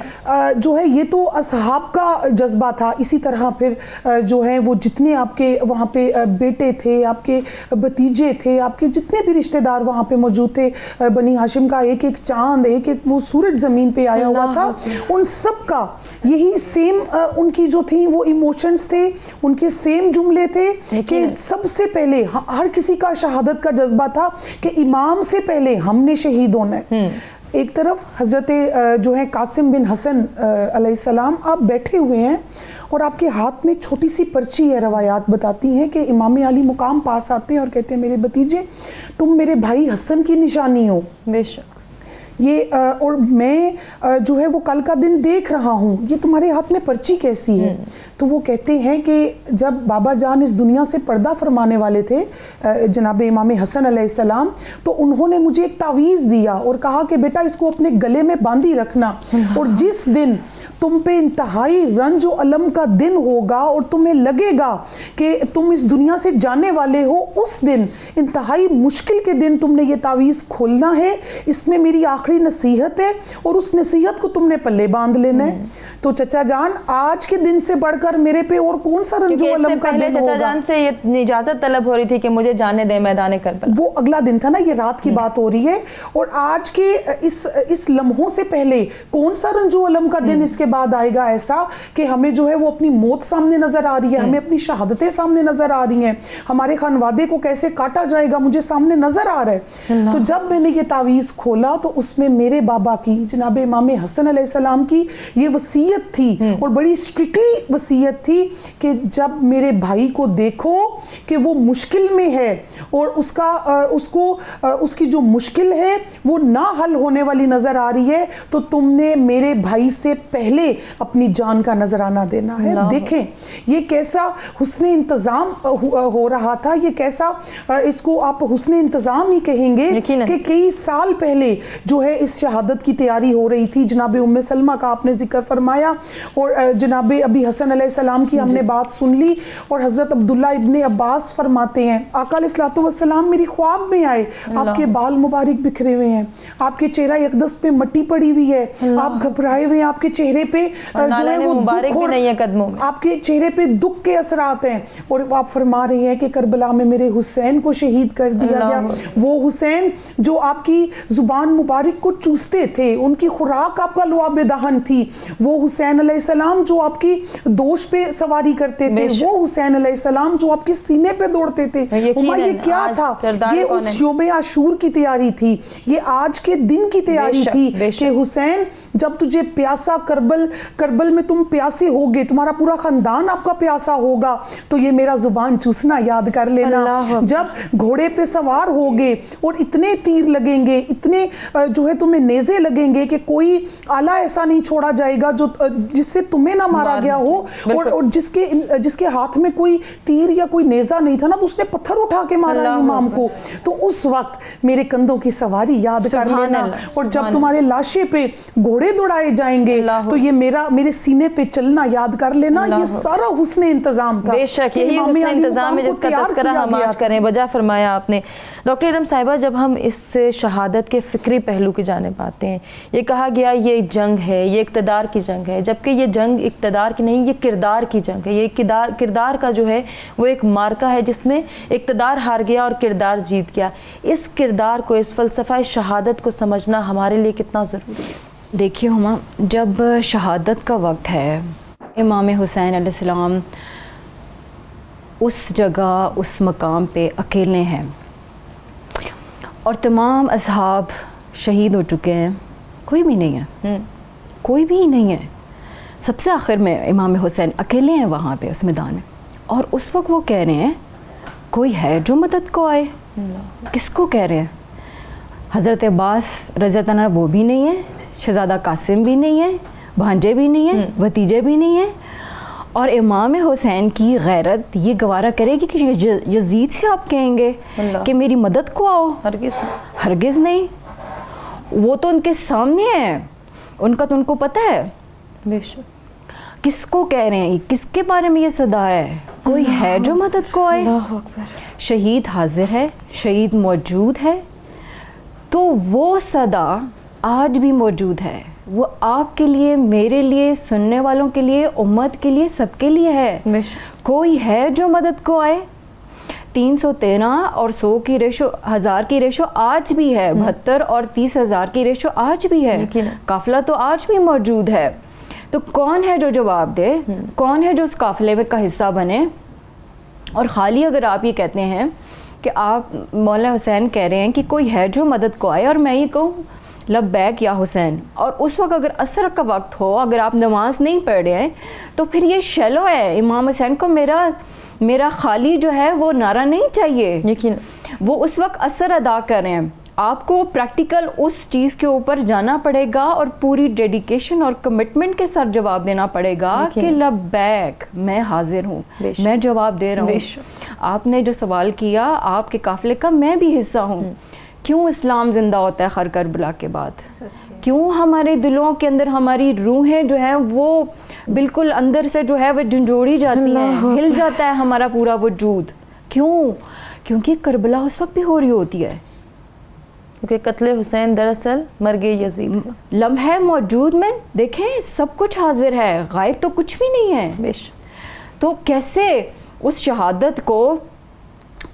जो है ये तो असहाब का जज्बा था। इसी तरह फिर जो है वो जितने आपके वहाँ पे बेटे थे, आपके भतीजे थे, आपके जितने भी रिश्तेदार वहाँ पे मौजूद थे, बनी हाशिम का एक एक चांद, एक एक वो सूरज जमीन पे आया हुआ था, उन सब का यही सेम उनकी जो थी वो इमोशंस थे, उनके सेम जुमले थे कि सबसे पहले हर किसी का शहादत का जज्बा था कि इमाम से पहले हमने शहीद होना है। एक तरफ हजरत जो है कासिम बिन हसन अलैहिस्सलाम आप बैठे हुए हैं और आपके हाथ में एक छोटी सी पर्ची है, रवायात बताती हैं कि इमाम अली मुकाम पास आते हैं और कहते हैं मेरे भतीजे तुम मेरे भाई हसन की निशानी हो। बेशक। ये और मैं जो है वो कल का दिन देख रहा हूँ, ये तुम्हारे हाथ में पर्ची कैसी है। तो वो कहते हैं कि जब बाबा जान इस दुनिया से पर्दा फरमाने वाले थे जनाब इमाम हसन अलैहिस्सलाम, तो उन्होंने मुझे एक तावीज़ दिया और कहा कि बेटा इसको अपने गले में बांधी रखना, और जिस दिन तुम पे इंतहाई रंज और अलम का दिन होगा और तुम्हें लगेगा कि तुम इस दुनिया से जाने वाले हो, उस दिन इंतहाई मुश्किल के दिन तुमने ये तावीज़ खोलना है, इसमें मेरी आखिरी नसीहत है और उस नसीहत को तुमने पल्ले बांध लेना है। तो चचा जान आज के दिन से बढ़कर मेरे पे और कौन सा रंजो अलम का दिन होगा। चचा जान से ये इजाजत तलब हो रही थी कि मुझे जाने दे मैदान करबला, वो अगला दिन था ना, ये रात की बात हो रही है, और आज के इस लम्हों से पहले कौन सा रंजो अलम का दिन इसके बाद आएगा ऐसा कि हमें जो है वो अपनी मौत सामने नजर आ रही है, हमें अपनी शहादतें सामने नजर आ रही हैं, हमारे खानवादे को कैसे काटा जाएगा मुझे सामने नजर आ रहा है। तो जब मैंने ये तावीज़ खोला तो उसमें मेरे बाबा की जनाब इमाम हसन अलैहिस्सलाम की ये वसीयत थी, और बड़ी स्ट्रिक्टली वसीयत थी कि जब मेरे भाई को देखो कि वो मुश्किल में है और उसकी जो मुश्किल है वो ना हल होने वाली नजर आ रही है, तो तुमने मेरे भाई से पहले अपनी जान का नजराना देना है। देखें ये कैसा हुस्न इंतजाम हो रहा था, ये कैसा इसको आप हुस्न इंतजाम ही कहेंगे कि कई साल पहले जो है इस शहादत की तैयारी हो रही थी। जनाब उम्मे सलमा का आपने जिक्र फरमाया और जनाब अबी हसन अलैहिस्सलाम की हमने बात सुन ली, और हजरत अब्दुल्ला इब्ने अब्बास फरमाते हैं आका अलैहिस्सलातु वस्सलाम मेरी ख्वाब में आए, आपके बाल मुबारक बिखरे हुए हैं, आपके चेहरा यकदस पे मट्टी पड़ी हुई है, आप घबराए हुए हैं, आपके चेहरे पे जो है वो मुबारक भी नहीं है कदमों में, आपके चेहरे पे दुख के असरात हैं, और आप फरमा रही हैं कि करबला में मेरे हुसैन को शहीद कर दिया गया। वो हुसैन जो आपकी जुबान मुबारक को चूसते थे, उनकी खुराक आपका लुआब दहन थी, वो हुसैन अलैहिस्सलाम जो आपकी दोष पे सवारी करते थे, वो हुसैन अलैहिस्सलाम जो आपके सीने पे दौड़ते थे। ये क्या था? ये उस यौम आशूर की तैयारी थी, ये आज के दिन की तैयारी थी कि हुसैन जब तुझे प्यासा करबला करबल में तुम प्यासे होगे, तुम्हारा पूरा खानदान आपका प्यासा होगा, तो ये मेरा जुबान चूसना याद कर लेना। जब घोड़े पे सवार होगे और इतने तीर लगेंगे, इतने जो है तुम्हें नेज़े लगेंगे कि कोई आला ऐसा नहीं छोड़ा जाएगा जो जिससे तुम्हें ना मारा गया हो, और जिसके हाथ में कोई तीर या कोई नेज़ा नहीं था ना, तो उसने पत्थर उठा के मारा इमाम को। तो उस वक्त मेरे कंधों की सवारी याद कर लेना। और जब तुम्हारे लाशे पे घोड़े दौड़ाए जाएंगे तो ये मेरे सीने पे चलना याद कर लेना। ये सारा हुस्ने इंतजाम था। बेशक यही हुस्ने इंतजाम है जिसका तज़किरा हम आज करें। बजा फरमाया आपने डॉक्टर इरम साहिबा। जब हम इस शहादत के फ़िक्री पहलू की जानिब आते हैं, ये कहा गया ये जंग है, ये इक़्तिदार की जंग है, जबकि ये जंग इक़्तिदार की नहीं, ये किरदार की जंग है। ये किरदार का जो है वो एक मार्का है जिसमें इक़्तिदार हार गया और किरदार जीत गया। इस किरदार को, इस फ़लसफ़ा शहादत को समझना हमारे लिए कितना ज़रूरी है? देखिए हुमा, जब शहादत का वक्त है, इमाम हुसैन अलैहिस्सलाम उस जगह, उस मकाम पे अकेले हैं और तमाम असहाब शहीद हो चुके हैं, कोई भी नहीं है, कोई भी नहीं है। सबसे आखिर में इमाम हुसैन अकेले हैं वहाँ पे उस मैदान में, और उस वक्त वो कह रहे हैं कोई है जो मदद को आए। किसको कह रहे हैं? हज़रत अब्बास रज़ी अल्लाह अन्हु वो भी नहीं है, शहज़ादा कासिम भी नहीं है, भांजे भी नहीं है, भतीजे भी नहीं है, और इमाम हुसैन की गैरत ये गवारा करेगी कि यजीद से आप कहेंगे कि मेरी मदद को आओ? हरगिज़ नहीं। वो तो उनके सामने है, उनका तो उनको पता है। बेशक किसको कह रहे हैं? किसके बारे में ये सदा है? कोई है जो मदद को आए? शहीद हाजिर है, शहीद मौजूद है, तो वो सदा आज भी मौजूद है। वो आपके लिए, मेरे लिए, सुनने वालों के लिए, उम्मत के लिए, सबके लिए है। कोई है जो मदद को आए? 313 और 100 की रेशो, 1000 की रेशो आज भी है, 72 और 30,000 की रेशो आज भी है, काफिला तो आज भी मौजूद है। तो कौन है जो जवाब दे? कौन है जो उस काफिले में का हिस्सा बने? और खाली अगर आप ये कहते हैं कि आप मौला हुसैन कह रहे हैं कि कोई है जो मदद को आए, और मैं ये कहूँ लब्बैक या हुसैन, और उस वक्त अगर असर का वक्त हो, अगर आप नमाज नहीं पढ़ रहे हैं, तो फिर ये शैलो है। इमाम हुसैन को मेरा खाली जो है वो नारा नहीं चाहिए, लेकिन वो उस वक्त असर अदा कर रहे हैं। आपको प्रैक्टिकल उस चीज़ के ऊपर जाना पड़ेगा और पूरी डेडिकेशन और कमिटमेंट के साथ जवाब देना पड़ेगा कि लब्बैक, मैं हाजिर हूँ, मैं जवाब दे रहा हूँ। आपने जो सवाल किया, आपके काफिले का मैं भी हिस्सा हूँ। क्यों इस्लाम ज़िंदा होता है हर करबला के बाद? क्यों हमारे दिलों के अंदर हमारी रूहें जो है वो बिल्कुल अंदर से जो है वो झंझोड़ी जाती हैं, हिल जाता है हमारा पूरा वजूद? क्यों? क्योंकि करबला उस वक्त भी हो रही होती है, क्योंकि कत्ले हुसैन दरअसल मर्गे यजीद लम्हे मौजूद में देखें सब कुछ हाजिर है, गायब तो कुछ भी नहीं है। तो कैसे उस शहादत को,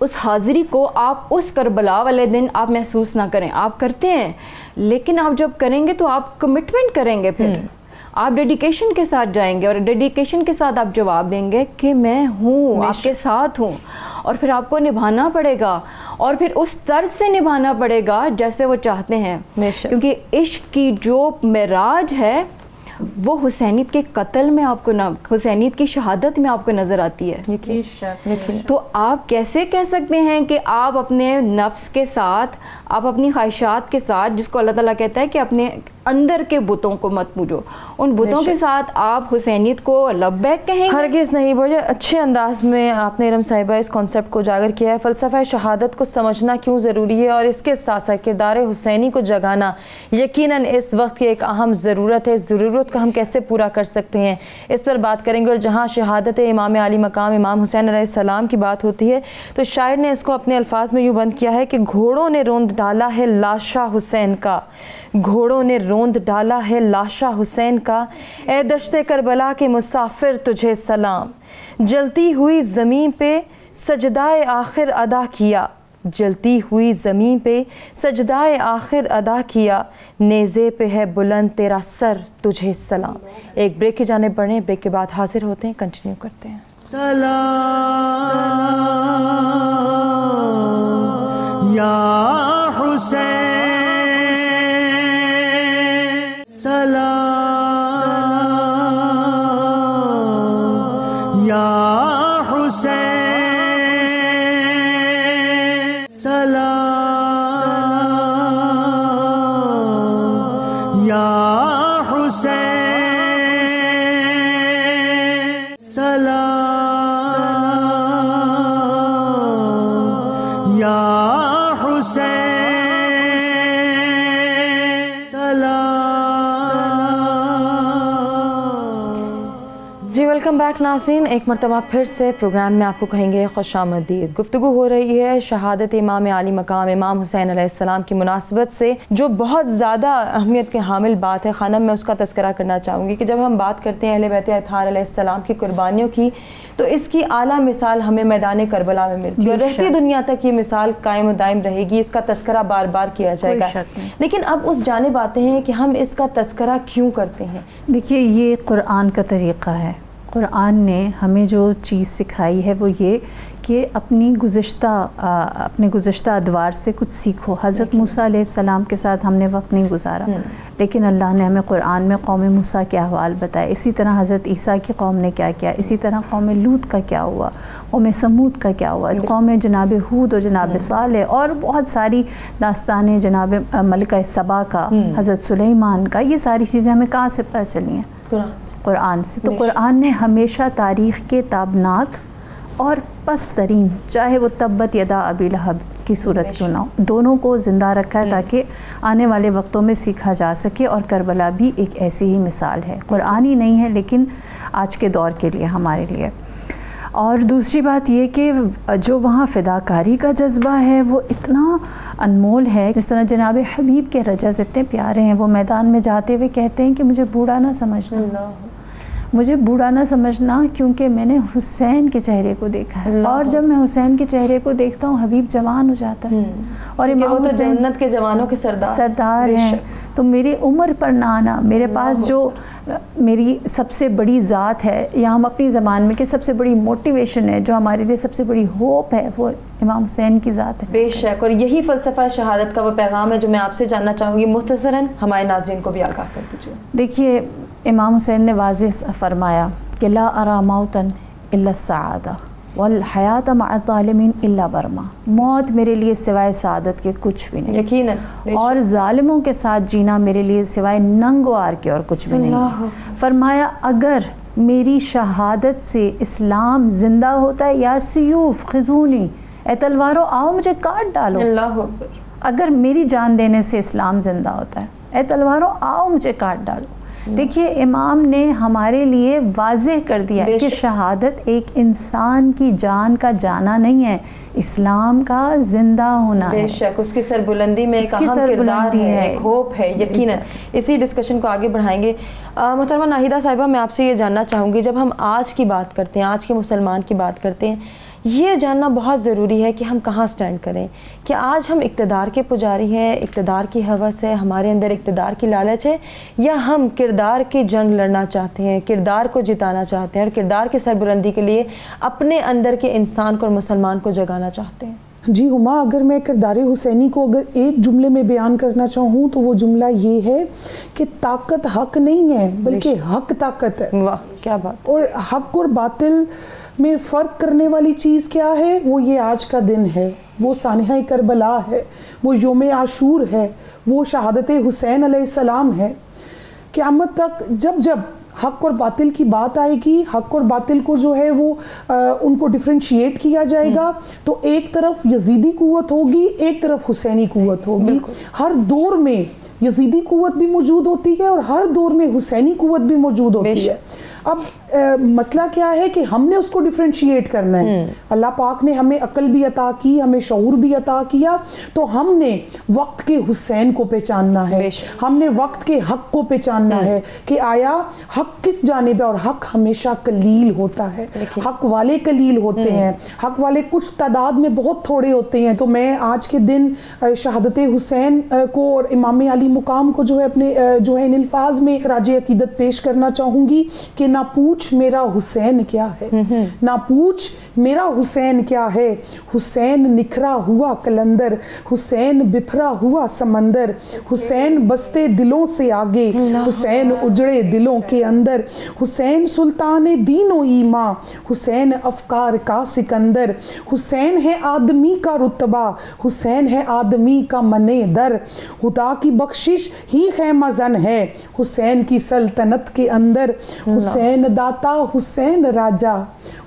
उस हाजिरी को आप उस करबला वाले दिन आप महसूस ना करें? आप करते हैं, लेकिन आप जब करेंगे तो आप कमिटमेंट करेंगे, फिर आप डेडिकेशन के साथ जाएंगे और डेडिकेशन के साथ आप जवाब देंगे कि मैं हूँ, आपके साथ हूँ, और फिर आपको निभाना पड़ेगा, और फिर उस तर्ज से निभाना पड़ेगा जैसे वो चाहते हैं। क्योंकि इश्क की जो मेराज है वो हुसैनियत के कत्ल में आपको ना, हुसैनियत की शहादत में आपको नज़र आती है। तो आप कैसे कह सकते हैं कि आप अपने नफ्स के साथ, आप अपनी ख्वाहिशात के साथ, जिसको अल्लाह ताला कहता है कि अपने अंदर के बुतों को मत पूजो, उन बुतों के साथ आप हुसैनियत को लब्बैक कहेंगे? हरगिज़ नहीं। बहुत अच्छे अंदाज में आपने इरम साहिबा इस कॉन्सेप्ट को उजागर किया है। फ़लसफ़ा शहादत को समझना क्यों ज़रूरी है, और इसके साथ साथ किरदार हुसैनी को जगाना यकीनन इस वक्त की एक अहम ज़रूरत है। ज़रूरत को हम कैसे पूरा कर सकते हैं, इस पर बात करेंगे। और जहाँ शहादत इमाम आली मकाम इमाम हुसैन अलैहिस्सलाम की बात होती है, तो शायर ने इसको अपने अल्फाज में यूँ बंद किया है कि घोड़ों ने रोंद डाला है लाशा हुसैन का, घोड़ों ने रोंद डाला है लाशा हुसैन का, ए दश्ते करबला के मुसाफिर तुझे सलाम, जलती हुई ज़मीन पे सजदाए आखिर अदा किया, जलती हुई ज़मीन पे सजदाए आखिर अदा किया, नेज़े पे है बुलंद तेरा सर तुझे सलाम। एक ब्रेक की जाने बढ़े, ब्रेक के बाद हाजिर होते हैं, कंटिन्यू करते हैं। सलाम या हुसैन, सलाम सलाम या हुसैन सलाम या हुसैन सलाम। जी वेलकम बैक नाज़रीन, एक मरतबा फिर से प्रोग्राम में आपको कहेंगे खुशामदीद। गुफ्तगू हो रही है शहादत इमाम आली मकाम इमाम हुसैन अलैहिस्सलाम की मुनासबत से, जो बहुत ज़्यादा अहमियत के हामिल बात है ख़ानम। मैं उसका तज़किरा करना चाहूँगी कि जब हम बात करते हैं अहले बैत अत्हार अलैहिस्सलाम की कुर्बानियों की, तो इसकी आला मिसाल हमें मैदान करबला में मिलती है और रहती दुनिया तक ये मिसाल कायम व दायम रहेगी। इसका तज़किरा बार बार किया जाएगा, लेकिन अब उस जानिब आते हैं कि हम इसका तज़किरा क्यों करते हैं। देखिए, ये कुरान का तरीक़ा है। कुरान ने हमें जो चीज़ सिखाई है वो ये कि अपने गुज़श्ता अदवार से कुछ सीखो। हज़रत मूसा अलैहिस्सलाम के साथ हमने वक्त नहीं गुजारा, लेकिन अल्लाह ने हमें कुरान में कौम मूसा के अहवाल बताए। इसी तरह हज़रत ईसा की कौम ने क्या किया, इसी तरह कौम लूत का क्या हुआ, कौम समूद का क्या हुआ, कौम जनाब हूद और जनाब सालेह, और बहुत सारी दास्तानें जनाब मलिका सबा का, हज़रत सुलेमान का। ये सारी चीज़ें हमें कहाँ से पता चली हैं? कुरान से। तो कुरान ने हमेशा तारीख़ के ताबनाक और पस्त तरीन, चाहे वो तब्बत यदा अबी लहब की सूरत क्यों ना हो, दोनों को ज़िंदा रखा है ताकि आने वाले वक्तों में सीखा जा सके। और करबला भी एक ऐसी ही मिसाल है, कुरान ही नहीं है लेकिन आज के दौर के लिए, हमारे लिए। और दूसरी बात ये कि जो वहाँ फ़िदाकारी का जज्बा है वो इतना अनमोल है। जिस तरह जनाब हबीब के रजज़ इतने प्यारे हैं, वो मैदान में जाते हुए कहते हैं कि मुझे बूढ़ा ना समझना, मुझे बूढ़ा ना समझना, क्योंकि मैंने हुसैन के चेहरे को देखा है। और जब मैं हुसैन के चेहरे को देखता हूँ, हबीब जवान हो जाता है। और वो तो जन्नत के जवानों के सरदार हैं। तो मेरी उम्र पर ना आना, मेरे पास जो मेरी सबसे बड़ी ज़ात है, या हम अपनी ज़बान में कि सबसे बड़ी मोटिवेशन है, जो हमारे लिए सबसे बड़ी होप है, वो इमाम हुसैन की ज़ात है। बेशक, और यही फ़लसफ़ा शहादत का वो पैगाम है जो मैं आपसे जानना चाहूँगी। मुख्तसरन हमारे नाज़रीन को भी आगाह कर दीजिए। देखिए, इमाम हुसैन ने वाज़ेह फरमाया कि ला अरा मौतन इल्ला सआदा वल हयात मअ ज़ालिमीन इल्ला बरमा। मौत मेरे लिए सिवाय सआदत के कुछ भी नहीं, यकीनन, और ज़ालिमों के साथ जीना मेरे लिए सिवाय नंगवार के और कुछ भी नहीं। फरमाया, अगर मेरी शहादत से इस्लाम ज़िंदा होता है, या सियूफ खिजूनी, ए तलवारों आओ मुझे काट डालो। अगर मेरी जान देने से इस्लाम ज़िंदा होता है, ए तलवारों आओ मुझे काट डालो। देखिए, इमाम ने हमारे लिए वाज़ेह कर दिया कि शहादत एक इंसान की जान का जाना नहीं है, इस्लाम का ज़िंदा होना है। बेशक, उसकी सरबुलंदी में एक अहम किरदार है, एक होप है, यकीनन। इसी डिस्कशन को आगे बढ़ाएंगे। मोहतरमा नाहिदा साहिबा, मैं आपसे ये जानना चाहूँगी, जब हम आज की बात करते हैं, आज के मुसलमान की बात करते हैं, ये जानना बहुत ज़रूरी है कि हम कहाँ स्टैंड करें। कि आज हम इक़्तिदार के पुजारी हैं, इक़्तिदार की हवस है, हमारे अंदर इक़्तिदार की लालच है, या हम किरदार की जंग लड़ना चाहते हैं, किरदार को जिताना चाहते हैं और किरदार की सरबुलंदी के लिए अपने अंदर के इंसान को और मुसलमान को जगाना चाहते हैं। जी हुमा, अगर मैं किरदार हुसैनी को अगर एक जुमले में बयान करना चाहूँ तो वो जुमला ये है कि ताकत हक नहीं है, बल्कि हक ताकत है। वाह, क्या बात। और हक और बातिल में फ़र्क करने वाली चीज़ क्या है? वो ये आज का दिन है, वो सानिहा करबला है, वो योम आशूर है, वो शहादत हुसैन अलैहिस्सलाम है। क़यामत तक जब जब हक और बातिल की बात आएगी, हक और बातिल को जो है वो उनको डिफ्रेंशिएट किया जाएगा, तो एक तरफ यजीदी कुव्वत होगी, एक तरफ हुसैनी कुव्वत होगी। हर दौर में यजीदी कुव्वत भी मौजूद होती है और हर दौर में हुसैनी कुव्वत भी मौजूद होती है। अब मसला क्या है कि हमने उसको डिफ्रेंशिएट करना है। अल्लाह पाक ने हमें अक्ल भी अता की, हमें शऊर भी अता किया, तो हमने वक्त के हुसैन को पहचानना है, हमने वक्त के हक को पहचानना है कि आया हक किस जानिब है। और हक हमेशा कलील होता है, हक वाले कलील होते हैं, हक वाले कुछ तादाद में बहुत थोड़े होते हैं। तो मैं आज के दिन शहादत हुसैन को और इमाम अली मुकाम को जो है अपने जो है इन अल्फाज में राज अकीदत पेश करना चाहूँगी कि ना पूछ मेरा हुसैन क्या है, ना पूछ मेरा हुसैन क्या है। हुसैन निखरा हुआ कलंदर, हुसैन बिफरा हुआ समंदर, हुसैन बसते दिलों से आगे, हुसैन उजड़े दिलों के अंदर। हुसैन सुल्तान दीनो ईमा, हुसैन अफकार का सिकंदर। हुसैन है आदमी का रुतबा, हुसैन है आदमी का मने दर। खुदा की बख्शिश ही खैमजन है हुसैन की सल्तनत के अंदर। हुसैन दाता हुसैन राजा,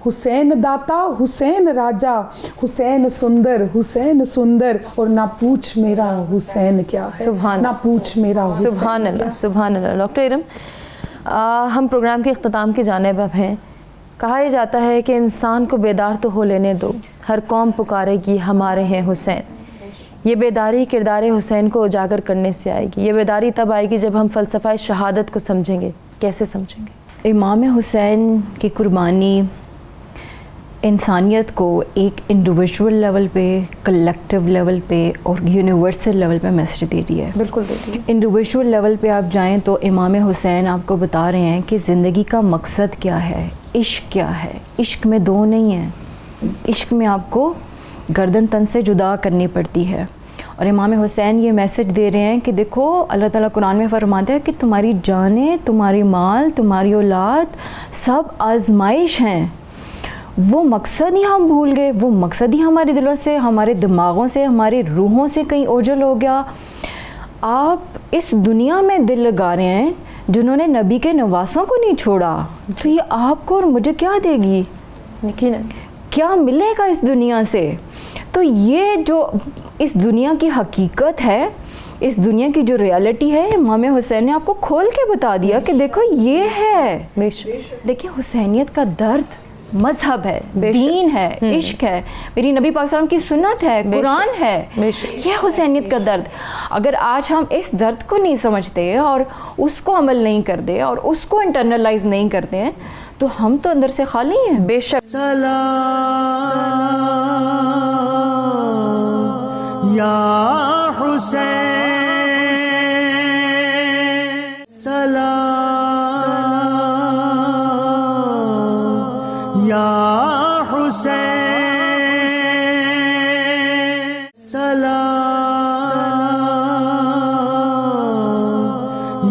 हुसैन दाता हुसैन राजा, हुसैन सुंदर और ना पूछ मेरा हुसैन क्या है, ना पूछ मेरा हुसैन। सुभान अल्लाह, सुभान अल्लाह। डॉक्टर इरम, हम प्रोग्राम के इख्तिताम की जानिब अब हैं। कहा यह जाता है कि इंसान को बेदार तो हो लेने दो, हर कौम पुकारेगी हमारे हैं हुसैन। ये बेदारी किरदार हुसैन को उजागर करने से आएगी। ये बेदारी तब आएगी जब हम फ़लसफ़ा शहादत को समझेंगे। कैसे समझेंगे? इमाम हुसैन की कुर्बानी इंसानियत को एक इंडिविजुअल लेवल पे, कलेक्टिव लेवल पे और यूनिवर्सल लेवल पे मैसेज दे रही है। बिल्कुल दे रही है। इंडिविजुअल लेवल पे आप जाएं तो इमाम हुसैन आपको बता रहे हैं कि ज़िंदगी का मकसद क्या है, इश्क क्या है। इश्क में दो नहीं है, इश्क में आपको गर्दन तन से जुदा करनी पड़ती है। और इमाम हुसैन ये मैसेज दे रहे हैं कि देखो, अल्लाह ताला कुरान में फरमाता है कि तुम्हारी जानें, तुम्हारी माल, तुम्हारी औलाद सब आजमाइश हैं। वो मकसद ही हम भूल गए, वो मकसद ही हमारे दिलों से, हमारे दिमागों से, हमारे रूहों से कहीं ओझल हो गया। आप इस दुनिया में दिल लगा रहे हैं जिन्होंने नबी के नवासों को नहीं छोड़ा, तो ये आपको और मुझे क्या देगी? यकीनन क्या मिलेगा इस दुनिया से? तो ये जो इस दुनिया की हकीकत है, इस दुनिया की जो रियलिटी है, इमाम हुसैन ने आपको खोल के बता दिया कि देखो ये है। देखिए, हुसैनियत का दर्द मजहब है, दीन है, इश्क है, मेरी नबी पाक सल्लल्लाहु अलैहि वसल्लम की सुन्नत है, कुरान है। ये हुसैनियत का दर्द। अगर आज हम इस दर्द को नहीं समझते और उसको अमल नहीं करते और उसको इंटरनलाइज नहीं करते हैं, तो हम तो अंदर से खाली हैं। बेशक। सलाम या हुसैन, सलाम या हुसैन, सलाम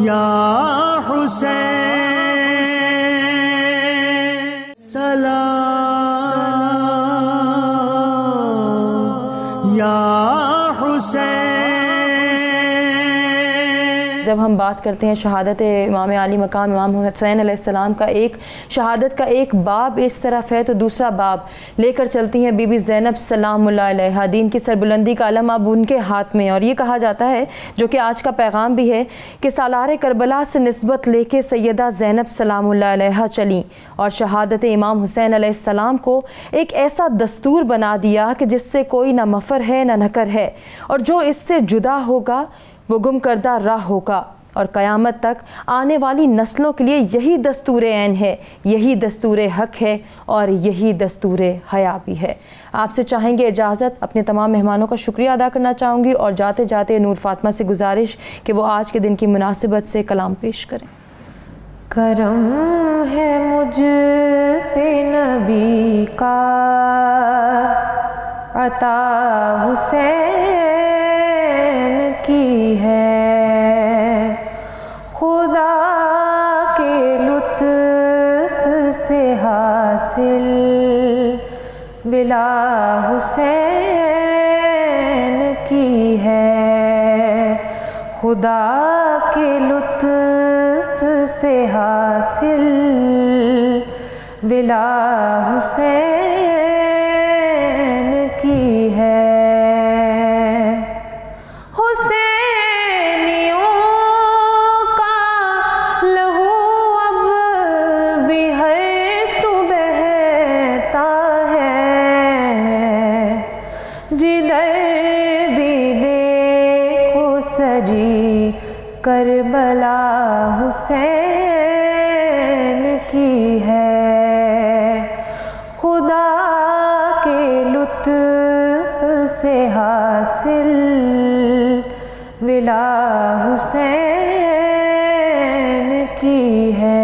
या हुसैन, सलाम या हुसैन। जब हम बात करते हैं शहादत इमाम आली मकाम इमाम हुसैन अलैहिस्सलाम का, एक शहादत का एक बाब इस तरफ है तो दूसरा बाब लेकर चलती हैं बीबी ज़ैनब सलामुल्लाह अलैहा। दीन की सरबुलंदी का अलम अब उनके हाथ में। और ये कहा जाता है, जो कि आज का पैगाम भी है, कि सालार करबला से निस्बत लेके सैयदा ज़ैनब सलामुल्लाह अलैहा चली और शहादत इमाम हुसैन अलैहिस्सलाम को एक ऐसा दस्तूर बना दिया कि जिससे कोई ना मफ़र है ना नकर है, और जो इससे जुदा होगा वो गुम करदा राह होगा। और क़यामत तक आने वाली नस्लों के लिए यही दस्तूर ऐन है, यही दस्तूर हक है और यही दस्तूर हया भी है। आपसे चाहेंगे इजाज़त, अपने तमाम मेहमानों का शुक्रिया अदा करना चाहूँगी और जाते जाते नूर फातिमा से गुजारिश कि वो आज के दिन की मुनासिबत से कलाम पेश करें। करम है मुझ पे नबी का, अता हुसैन की है, खुदा के लुत्फ से हासिल, बिला हुसैन की है, खुदा के लुत्फ से हासिल, बिला हुसैन की है। करबला हुसैन की है, खुदा के लुत्फ से हासिल, विला हुसैन की है।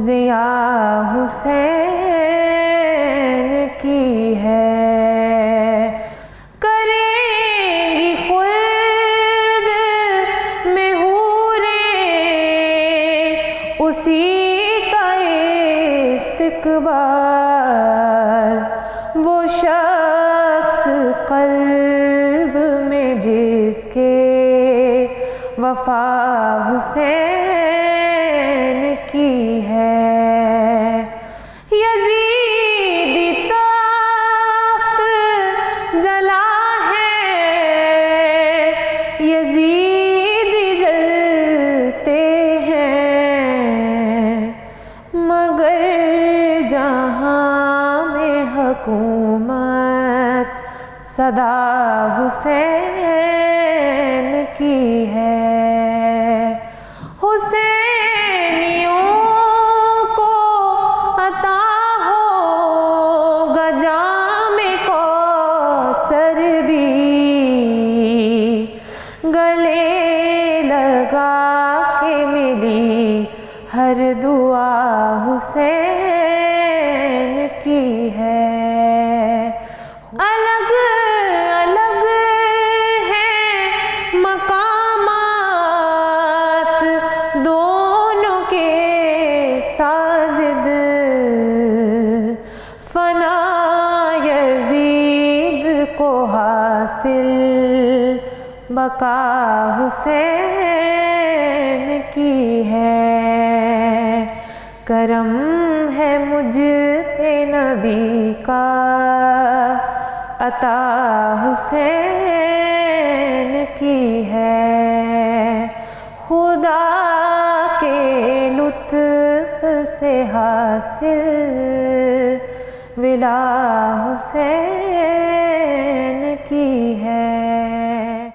ضیا حسین کی ہے، کریں گی خلد میں حوریں اسی کا استقبال، وہ شخص قلب میں جس کے وفا حسین کی ہے، یزیدی تخت جلا ہے، یزیدی جلتے ہیں، مگر جہاں میں حکومت صدا حسین کی ہے، حسینیوں کو عطا ہوگا جام کوثر بھی، گلے لگا کے ملی ہر دعا حسین کی ہے، الگ الگ ہیں مقامات دونوں کے ساجد، فنا یزید کو حاصل بقا حسین کی ہے، کرم ہے مجھ پہ نبی کا عطا حسین کی ہے، خدا کے لطف سے حاصل ولا حسین کی ہے۔